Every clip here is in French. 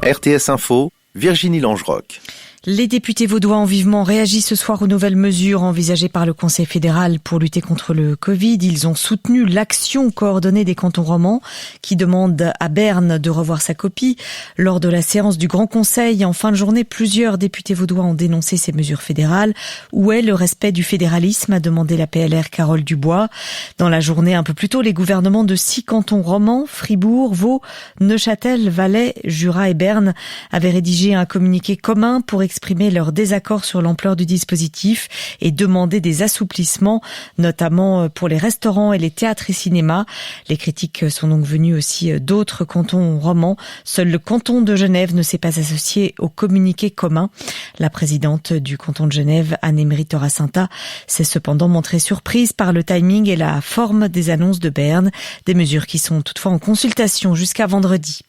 RTS Info, Virginie Langeroc. Les députés vaudois ont vivement réagi ce soir aux nouvelles mesures envisagées par le Conseil fédéral pour lutter contre le Covid. Ils ont soutenu l'action coordonnée des cantons romans qui demande à Berne de revoir sa copie. Lors de la séance du Grand Conseil, en fin de journée, plusieurs députés vaudois ont dénoncé ces mesures fédérales. Où est le respect du fédéralisme, a demandé la PLR Carole Dubois. Dans la journée, un peu plus tôt, les gouvernements de 6 cantons romans, Fribourg, Vaud, Neuchâtel, Valais, Jura et Berne, avaient rédigé un communiqué commun pour exprimer leur désaccord sur l'ampleur du dispositif et demander des assouplissements, notamment pour les restaurants et les théâtres et cinémas. Les critiques sont donc venues aussi d'autres cantons romans. Seul le canton de Genève ne s'est pas associé au communiqué commun. La présidente du canton de Genève, Anne-Emery Toracinta, s'est cependant montrée surprise par le timing et la forme des annonces de Berne, des mesures qui sont toutefois en consultation jusqu'à vendredi.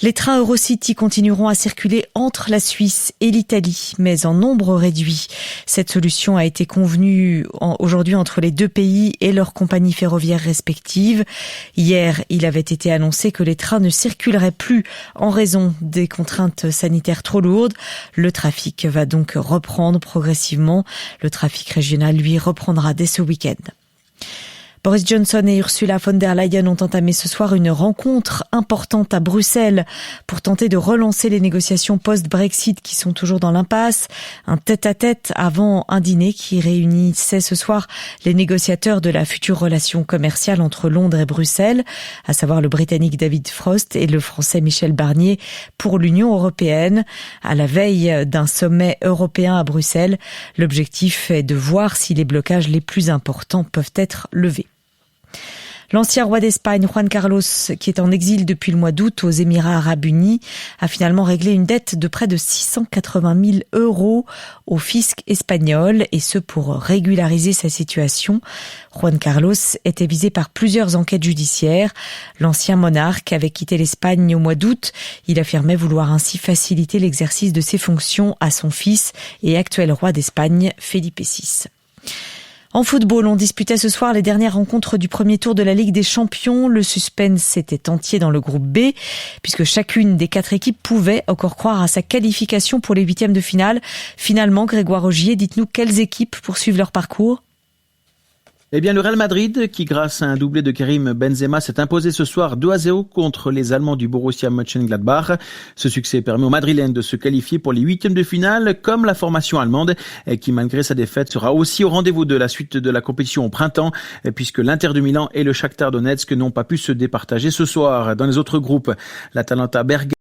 Les trains Eurocity continueront à circuler entre la Suisse et l'Italie, mais en nombre réduit. Cette solution a été convenue aujourd'hui entre les deux pays et leurs compagnies ferroviaires respectives. Hier, il avait été annoncé que les trains ne circuleraient plus en raison des contraintes sanitaires trop lourdes. Le trafic va donc reprendre progressivement. Le trafic régional, lui, reprendra dès ce week-end. Boris Johnson et Ursula von der Leyen ont entamé ce soir une rencontre importante à Bruxelles pour tenter de relancer les négociations post-Brexit qui sont toujours dans l'impasse. Un tête-à-tête avant un dîner qui réunissait ce soir les négociateurs de la future relation commerciale entre Londres et Bruxelles, à savoir le Britannique David Frost et le Français Michel Barnier pour l'Union européenne. À la veille d'un sommet européen à Bruxelles, l'objectif est de voir si les blocages les plus importants peuvent être levés. L'ancien roi d'Espagne, Juan Carlos, qui est en exil depuis le mois d'août aux Émirats arabes unis, a finalement réglé une dette de près de 680 000 € au fisc espagnol, et ce pour régulariser sa situation. Juan Carlos était visé par plusieurs enquêtes judiciaires. L'ancien monarque avait quitté l'Espagne au mois d'août. Il affirmait vouloir ainsi faciliter l'exercice de ses fonctions à son fils et actuel roi d'Espagne, Felipe VI. En football, on disputait ce soir les dernières rencontres du premier tour de la Ligue des Champions. Le suspense était entier dans le groupe B, puisque chacune des 4 équipes pouvait encore croire à sa qualification pour les 8e de finale. Finalement, Grégoire Augier, dites-nous quelles équipes poursuivent leur parcours ? Eh bien, le Real Madrid, qui grâce à un doublé de Karim Benzema s'est imposé ce soir 2-0 contre les Allemands du Borussia Mönchengladbach. Ce succès permet aux Madrilènes de se qualifier pour les 8e de finale, comme la formation allemande, qui malgré sa défaite sera aussi au rendez-vous de la suite de la compétition au printemps, puisque l'Inter de Milan et le Shakhtar Donetsk n'ont pas pu se départager ce soir. Dans les autres groupes, l'Atalanta Bergame